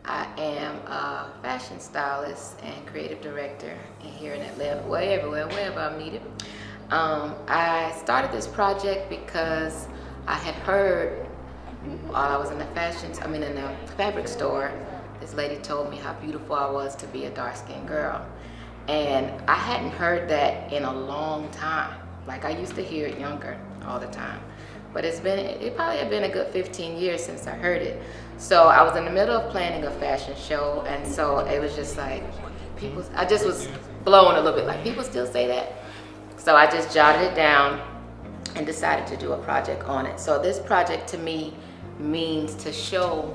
I am a fashion stylist and creative director here in Atlanta, well, everywhere, wherever I'm needed. I started this project because I had heard while I was in in the fabric store, this lady told me how beautiful I was to be a dark-skinned girl. And I hadn't heard that in a long time. Like I used to hear it younger all the time. But it probably had been a good 15 years since I heard it. So I was in the middle of planning a fashion show, and so it was just like, I just was blown a little bit, like people still say that. So I just jotted it down and decided to do a project on it. So this project to me means to show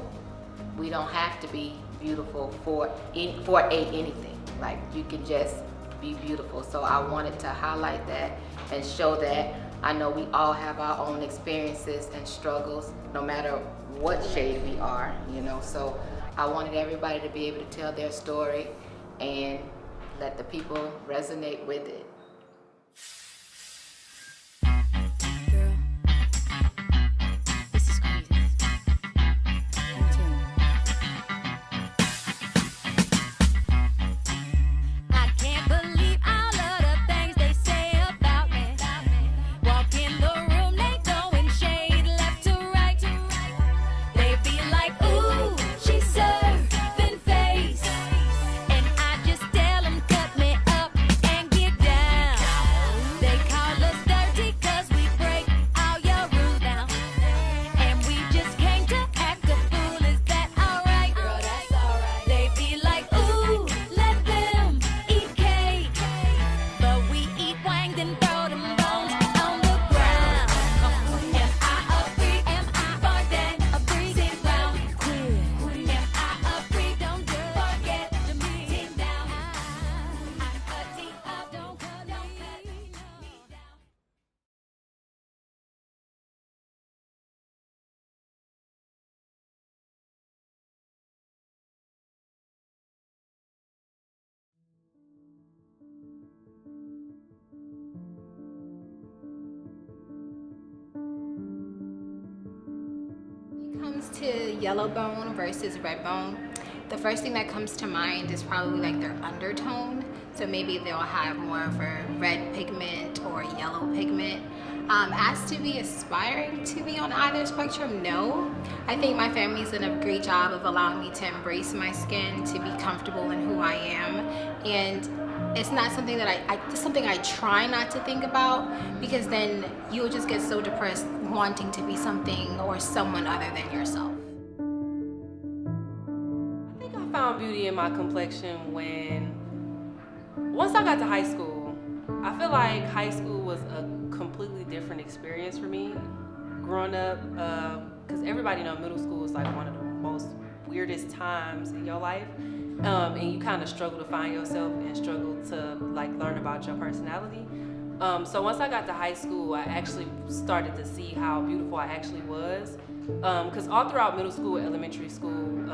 we don't have to be beautiful for anything. Like you can just be beautiful. So I wanted to highlight that and show that I know we all have our own experiences and struggles, no matter what shade we are, you know. So I wanted everybody to be able to tell their story and let the people resonate with it. Girl, this is crazy. Let me tell you. I can't believe all of the things they say about me. Walk in the room, they throwing shade left to right. They be like, ooh, she's serving face. And I just tell them, cut me up and get down. They call us dirty 'cause we break all your rules down. And we just came to act a fool, is that alright? Girl, that's alright. They be like, ooh, let them eat cake. But we eat wangs and throw them bones on the ground. Am I a freak? Am I for that? A freak? Sit round. Am I a freak? Don't forget to sit down. I'm a tea up, don't cut me down. When it comes to yellow bone versus red bone, the first thing that comes to mind is probably like their undertone. So maybe they'll have more of a red pigment or yellow pigment. As to be aspiring to be on either spectrum, no. I think my family's done a great job of allowing me to embrace my skin, to be comfortable in who I am. And it's not something that it's something I try not to think about, because then you'll just get so depressed wanting to be something or someone other than yourself. I think I found beauty in my complexion once I got to high school. I feel like high school was a completely different experience for me growing up, because everybody know middle school is like one of the most weirdest times in your life, and you kind of struggle to find yourself and struggle to like learn about your personality. So once I got to high school, I actually started to see how beautiful I actually was. Because all throughout middle school, elementary school,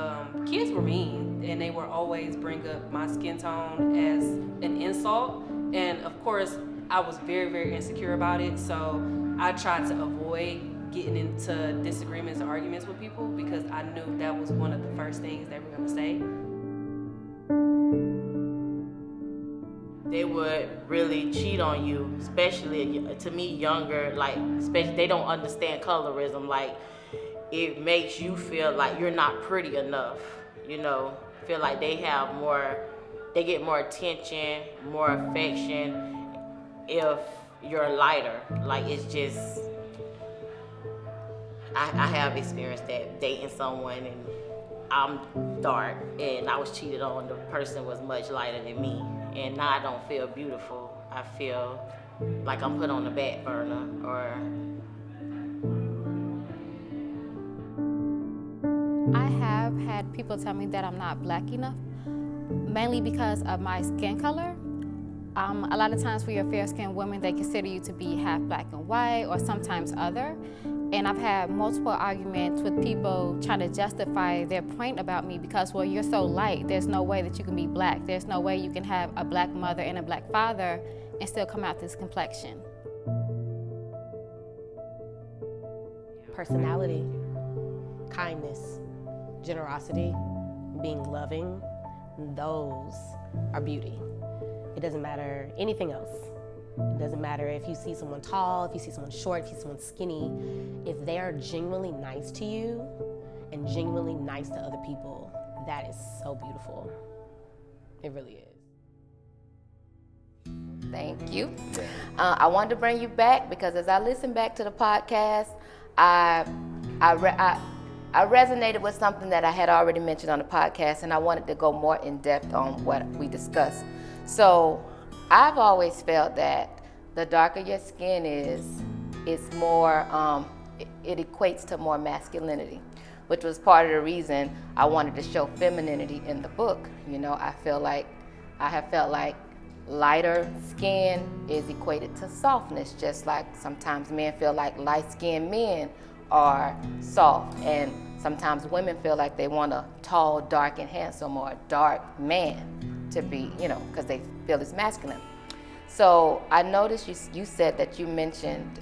kids were mean, and they would always bring up my skin tone as an insult. And of course, I was very, very insecure about it. So I tried to avoid getting into disagreements or arguments with people, because I knew that was one of the first things they were going to say. They would really cheat on you, especially to me, younger, like, especially they don't understand colorism. Like, it makes you feel like you're not pretty enough, you know, feel like they get more attention, more affection if you're lighter. Like, it's just, I have experienced that, dating someone and I'm dark and I was cheated on. The person was much lighter than me, and now I don't feel beautiful. I feel like I'm put on the back burner. Or I have had people tell me that I'm not black enough, mainly because of my skin color. A lot of times for your fair-skinned women, they consider you to be half black and white or sometimes other. And I've had multiple arguments with people trying to justify their point about me because, well, you're so light, there's no way that you can be black. There's no way you can have a black mother and a black father and still come out this complexion. Personality, kindness, generosity, being loving, those are beauty. It doesn't matter anything else. It doesn't matter if you see someone tall, if you see someone short, if you see someone skinny. If they are genuinely nice to you and genuinely nice to other people, that is so beautiful. It really is. Thank you. I wanted to bring you back because as I listened back to the podcast, I resonated with something that I had already mentioned on the podcast, and I wanted to go more in depth on what we discussed. So I've always felt that the darker your skin is, it's more, it equates to more masculinity, which was part of the reason I wanted to show femininity in the book. You know, I have felt like lighter skin is equated to softness, just like sometimes men feel like light-skinned men are soft, and sometimes women feel like they want a tall, dark, and handsome, or a dark man to be, you know, because they feel it's masculine. So I noticed you said that you mentioned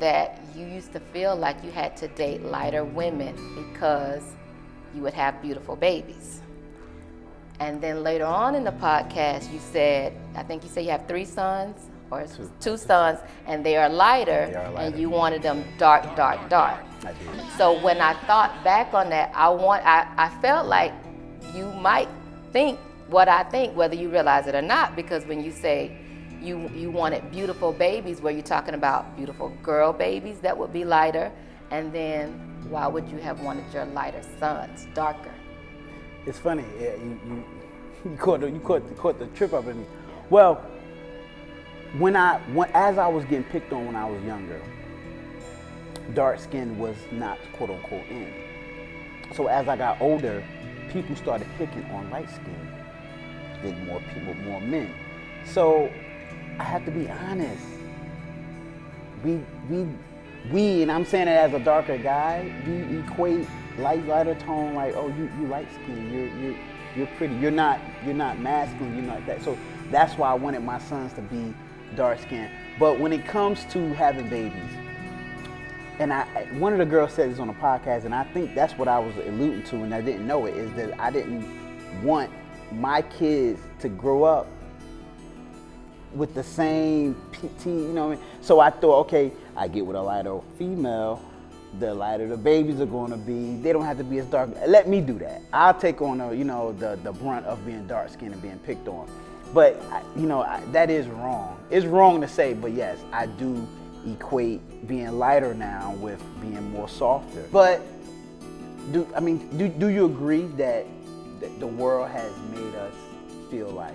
that you used to feel like you had to date lighter women because you would have beautiful babies. And then later on in the podcast, you said, I think you said you have 3 sons or two sons, and they are lighter, and you wanted them dark. I did. So when I thought back on that, I felt like you might think what I think, whether you realize it or not, because when you say you wanted beautiful babies, were you talking about beautiful girl babies that would be lighter? And then why would you have wanted your lighter sons darker? It's funny. Yeah, you caught the trip up in me. Well, as I was getting picked on when I was younger, dark skin was not quote unquote in. So as I got older, people started picking on light skin. Then more people, more men. So I have to be honest. We, and I'm saying it as a darker guy, we equate lighter tone like, oh, you light skin, you're pretty, you're not masculine, you're not that. So that's why I wanted my sons to be dark skinned. But when it comes to having babies, and one of the girls said this on a podcast, and I think that's what I was alluding to, and I didn't know it, is that I didn't want my kids to grow up with the same PT, you know what I mean? So I thought, okay, I get with a lighter female, the lighter the babies are going to be. They don't have to be as dark. Let me do that. I'll take on the brunt of being dark skinned and being picked on. But that is wrong. It's wrong to say, but yes, I do equate being lighter now with being more softer. But do you agree that the world has made us feel like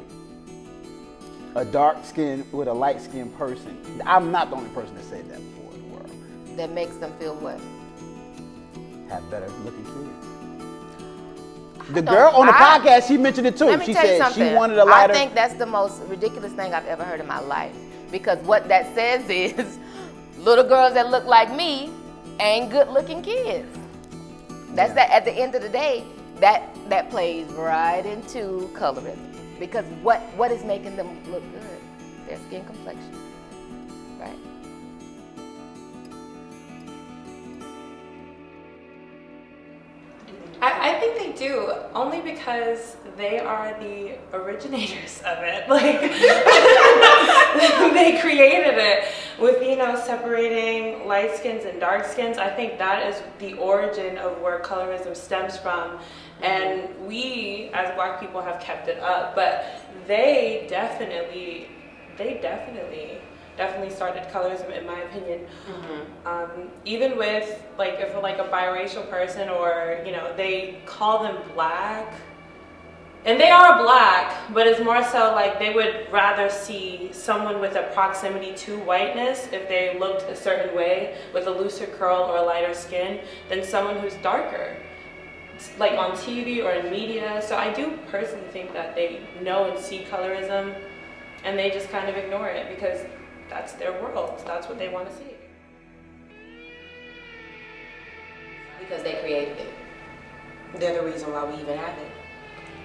a dark skin with a light skinned person? I'm not the only person that said that before in the world. That makes them feel what? Have better looking kids. The girl on the podcast, she mentioned it too. Let me She tell you said something. she wanted a lighter. I think that's the most ridiculous thing I've ever heard in my life. Because what that says is little girls that look like me ain't good looking kids. That's that. At the end of the day, that plays right into colorism. Because what is making them look good? Their skin complexion, right? I think they do, only because they are the originators of it. Like, they created it with, separating light skins and dark skins. I think that is the origin of where colorism stems from. And we, as Black people, have kept it up. But they definitely started colorism, in my opinion. Even with if a biracial person, or they call them Black, and they are Black, but it's more so like they would rather see someone with a proximity to whiteness if they looked a certain way with a looser curl or a lighter skin than someone who's darker, like on TV or in media. So I do personally think that they know and see colorism, and they just kind of ignore it because that's their world. That's what they want to see. Because they created it. They're the reason why we even have it.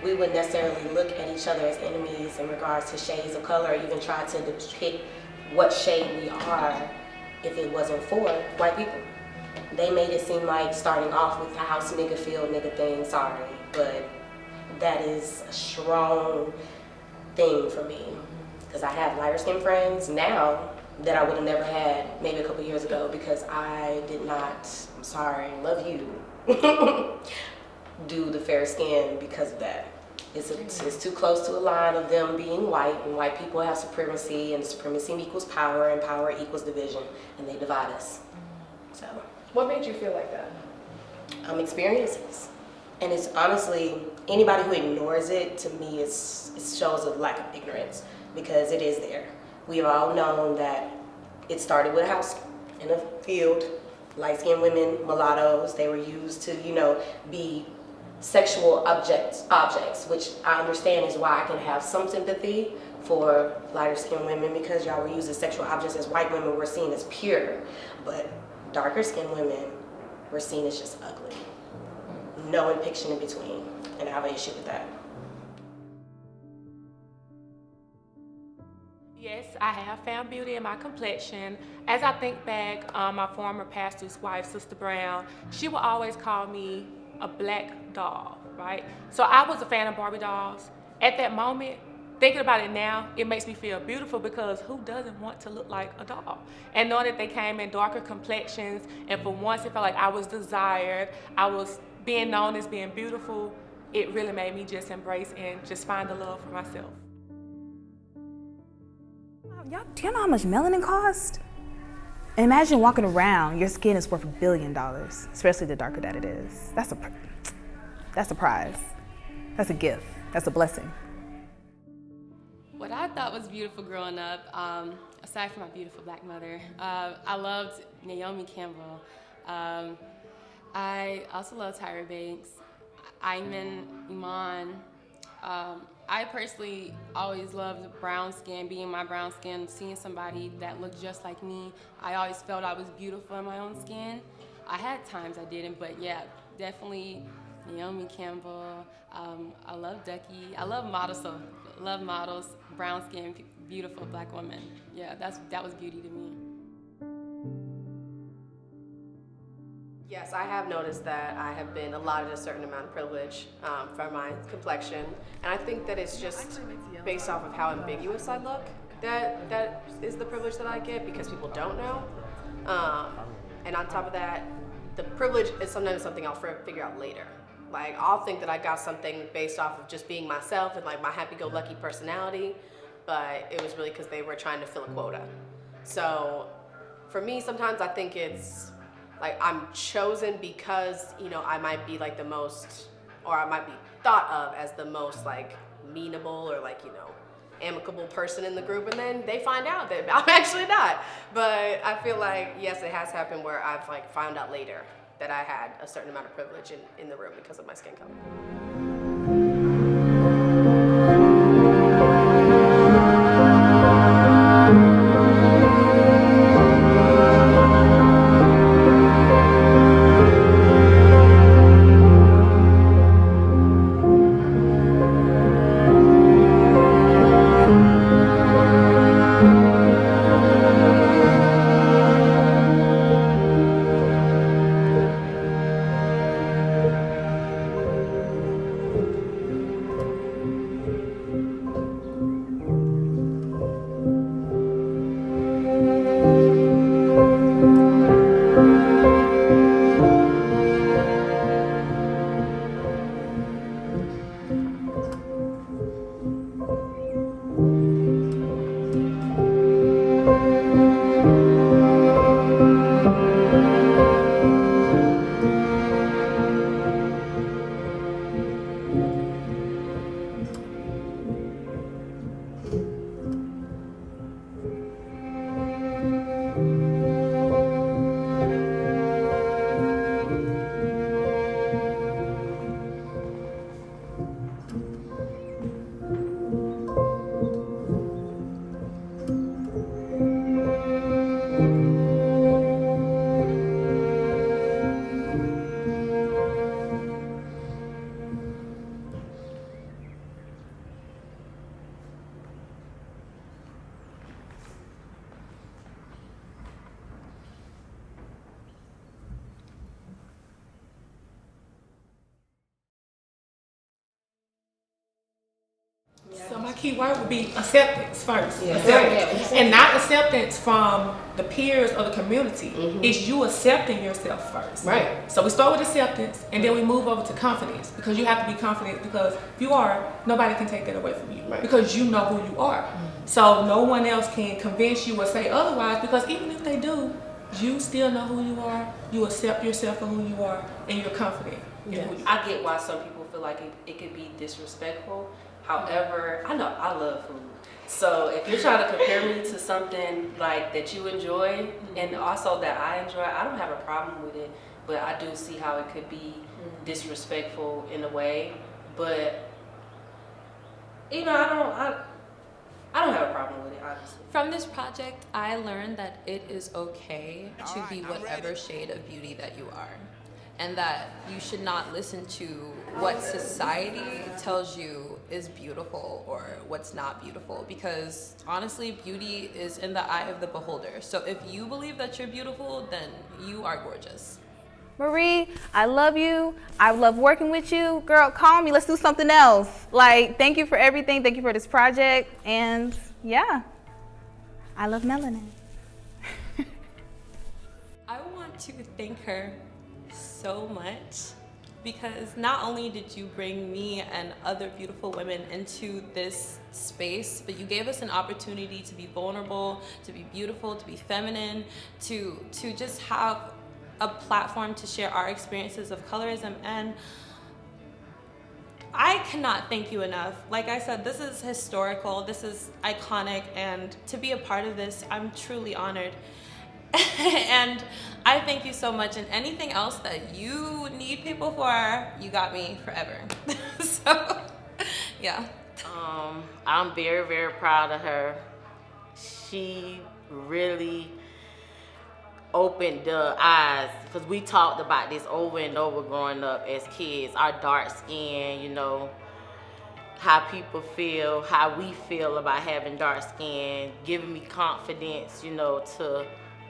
We wouldn't necessarily look at each other as enemies in regards to shades of color, or even try to depict what shade we are if it wasn't for white people. They made it seem like starting off with the house nigga field nigga thing, sorry, but that is a strong thing for me. Because I have lighter skinned friends now that I would have never had maybe a couple years ago because I did not, I'm sorry, love you, do the fair skin because of that. It's too close to a line of them being white, and white people have supremacy, and supremacy equals power, and power equals division, and they divide us. So, What made you feel like that? Experiences. And it's honestly, anybody who ignores it, to me, it shows a lack of ignorance, because it is there. We've all known that it started with a house in a field, light-skinned women, mulattoes, they were used to, be sexual objects, which I understand is why I can have some sympathy for lighter-skinned women, because y'all were used as sexual objects as white women were seen as pure, but darker-skinned women were seen as just ugly. No depiction in between, and I have an issue with that. Yes, I have found beauty in my complexion. As I think back, my former pastor's wife, Sister Brown, she would always call me a black doll, right? So I was a fan of Barbie dolls. At that moment, thinking about it now, it makes me feel beautiful, because who doesn't want to look like a doll? And knowing that they came in darker complexions, and for once it felt like I was desired, I was being known as being beautiful, it really made me just embrace and just find the love for myself. Y'all, do you know how much melanin costs? And imagine walking around, your skin is worth $1 billion, especially the darker that it is. That's a prize. That's a gift. That's a blessing. What I thought was beautiful growing up, aside from my beautiful black mother, I loved Naomi Campbell. I also love Tyra Banks, Ayman Iman. I personally always loved brown skin, being my brown skin, seeing somebody that looked just like me. I always felt I was beautiful in my own skin. I had times I didn't, but yeah, definitely Naomi Campbell. I love Ducky. I love models, so love models, brown skin, beautiful black women. Yeah, that was beauty to me. Yes, I have noticed that I have been allotted a certain amount of privilege for my complexion, and I think that it's just based off of how ambiguous I look. That is the privilege that I get, because people don't know. And on top of that, the privilege is sometimes something I'll figure out later. Like, I'll think that I got something based off of just being myself and like my happy-go-lucky personality, but it was really because they were trying to fill a quota. So for me, sometimes I think it's like I'm chosen because, I might be like the most, or I might be thought of as the most like meanable or like, amicable person in the group, and then they find out that I'm actually not. But I feel like, yes, it has happened where I've like found out later that I had a certain amount of privilege in the room because of my skin color. key word would be acceptance first. Yeah. Acceptance. And not acceptance from the peers or the community. It's you accepting yourself first. Right. So we start with acceptance, and then we move over to confidence, because you have to be confident, because if you are, nobody can take that away from you, because you know who you are. So no one else can convince you or say otherwise, because even if they do, you still know who you are, you accept yourself for who you are, and you're confident in who you are. I get why some people feel like it could be disrespectful. However, I know I love food. So if you're trying to compare me to something like that you enjoy and also that I enjoy, I don't have a problem with it. But I do see how it could be disrespectful in a way. But you know, I don't have a problem with it, honestly. From this project, I learned that it is okay to be whatever shade of beauty that you are. And that you should not listen to what society tells you is beautiful or what's not beautiful. Because honestly, beauty is in the eye of the beholder. So if you believe that you're beautiful, then you are gorgeous. Marie, I love you. I love working with you. Girl, call me. Let's do something else. Like, thank you for everything. Thank you for this project. And yeah, I love Melanin. I want to thank her so much, because not only did you bring me and other beautiful women into this space, but you gave us an opportunity to be vulnerable, to be beautiful, to be feminine, to just have a platform to share our experiences of colorism. And I cannot thank you enough. Like I said, this is historical, this is iconic, and to be a part of this, I'm truly honored. And I thank you so much, and anything else that you need people for, you got me forever. So, yeah. I'm very, very proud of her. She really opened the eyes, because we talked about this over and over growing up as kids, our dark skin, you know, how people feel, how we feel about having dark skin, giving me confidence, you know, to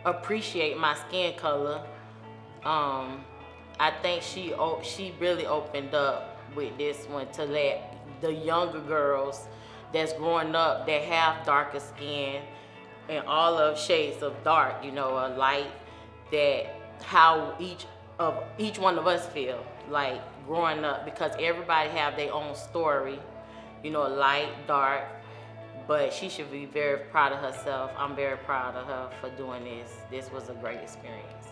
appreciate my skin color. I think she really opened up with this one to let the younger girls that's growing up that have darker skin and all of shades of dark, you know, a light, that how each one of us feel like growing up, because everybody have their own story, you know, light, dark. But she should be very proud of herself. I'm very proud of her for doing this. This was a great experience.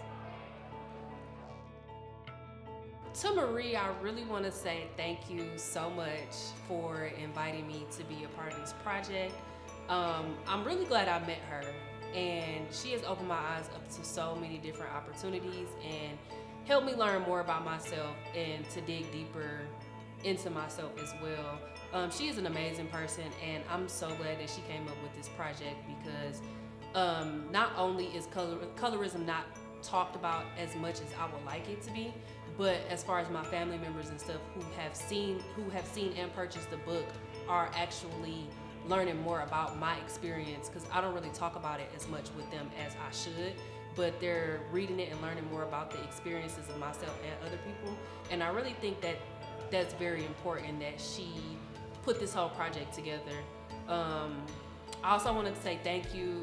To Marie, I really want to say thank you so much for inviting me to be a part of this project. I'm really glad I met her, and she has opened my eyes up to so many different opportunities and helped me learn more about myself and to dig deeper into myself as well. She is an amazing person, and I'm so glad that she came up with this project, because not only is colorism not talked about as much as I would like it to be, but as far as my family members and stuff who have seen and purchased the book are actually learning more about my experience, because I don't really talk about it as much with them as I should, but they're reading it and learning more about the experiences of myself and other people. And I really think that that's very important that she put this whole project together. I also wanted to say thank you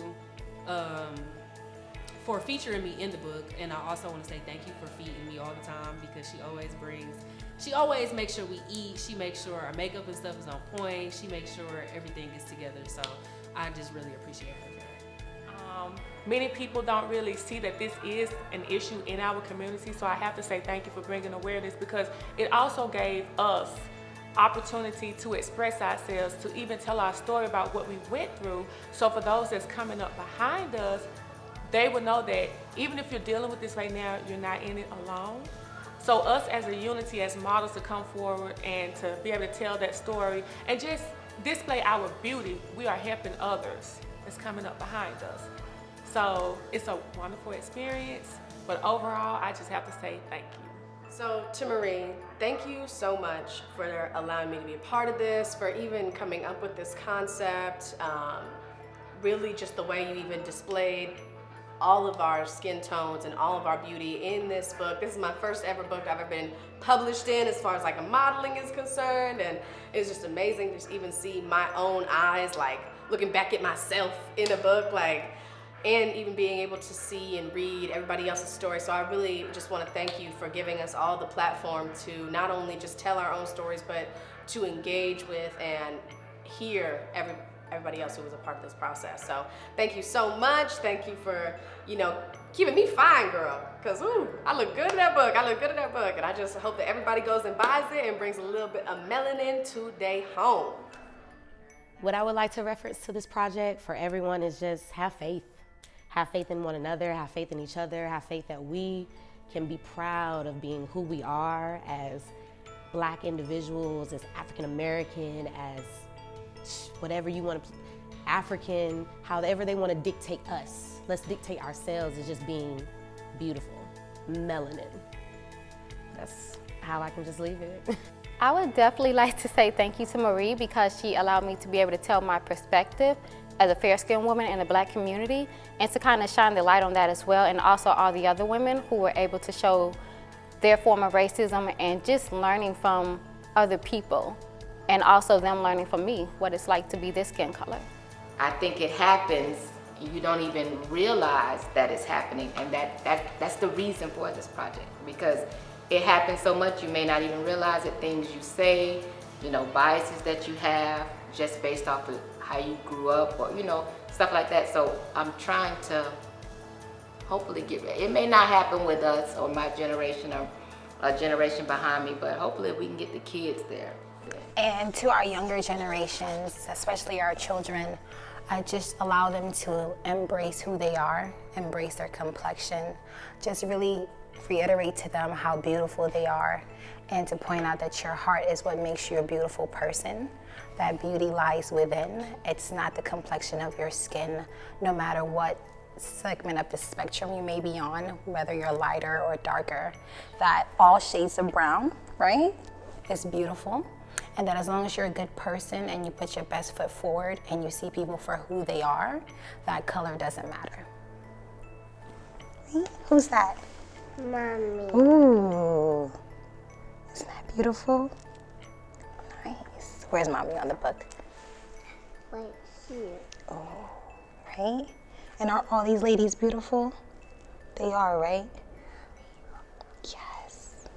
for featuring me in the book, and I also want to say thank you for feeding me all the time, because she always makes sure we eat, she makes sure our makeup and stuff is on point, she makes sure everything is together. So I just really appreciate her for that. Many people don't really see that this is an issue in our community, so I have to say thank you for bringing awareness, because it also gave us opportunity to express ourselves, to even tell our story about what we went through. So for those that's coming up behind us, they will know that even if you're dealing with this right now, you're not in it alone. So us as a unity, as models, to come forward and to be able to tell that story and just display our beauty, we are helping others that's coming up behind us. So it's a wonderful experience, but overall, I just have to say thank you. So to Marie, thank you so much for allowing me to be a part of this, for even coming up with this concept. Really just the way you even displayed all of our skin tones and all of our beauty in this book. This is my first ever book I've ever been published in as far as like a modeling is concerned, and it's just amazing to even see my own eyes, like looking back at myself in a book, like, and even being able to see and read everybody else's story. So I really just want to thank you for giving us all the platform to not only just tell our own stories, but to engage with and hear everybody else who was a part of this process. So thank you so much. Thank you for, keeping me fine, girl. Because, I look good in that book. And I just hope that everybody goes and buys it and brings a little bit of melanin today home. What I would like to reference to this project for everyone is just have faith. Have faith in one another, have faith in each other, have faith that we can be proud of being who we are as Black individuals, as African American, as whatever you want to, African, however they want to dictate us. Let's dictate ourselves as just being beautiful. Melanin. That's how I can just leave it. I would definitely like to say thank you to Marie because she allowed me to be able to tell my perspective as a fair-skinned woman in the Black community, and to kind of shine the light on that as well, and also all the other women who were able to show their form of racism and just learning from other people, and also them learning from me what it's like to be this skin color. I think it happens, you don't even realize that it's happening, and that's the reason for this project, because it happens so much you may not even realize it, things you say, biases that you have just based off of how you grew up, or stuff like that. So I'm trying to hopefully get rid. It may not happen with us or my generation or a generation behind me, but hopefully we can get the kids there. And to our younger generations, especially our children, just allow them to embrace who they are, embrace their complexion, just really reiterate to them how beautiful they are, and to point out that your heart is what makes you a beautiful person. That beauty lies within. It's not the complexion of your skin, no matter what segment of the spectrum you may be on, whether you're lighter or darker. That all shades of brown, right, is beautiful. And that as long as you're a good person and you put your best foot forward and you see people for who they are, that color doesn't matter. Who's that? Mommy. Ooh, isn't that beautiful? Nice. Where's Mommy on the book? Right here. Oh, right? And are all these ladies beautiful? They are, right? Yes.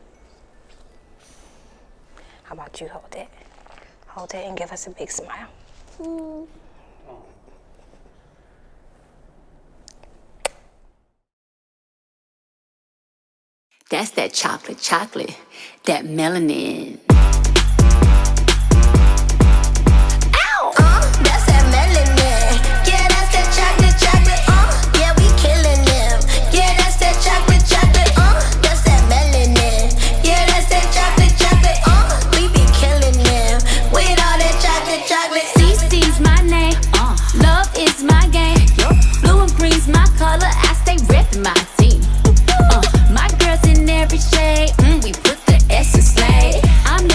How about you hold it? Hold it and give us a big smile. That's that chocolate, that melanin. Ow! That's that melanin. Yeah, that's that chocolate. Yeah, we killing them. Yeah, that's that chocolate. That's that melanin. Yeah, that's that chocolate. We be killing them with all that chocolate. CC's my name. Love is my game. Blue and green's my color. I stay repping my team. My girls in every shade. We put the S in slay. I'm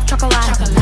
chocolate.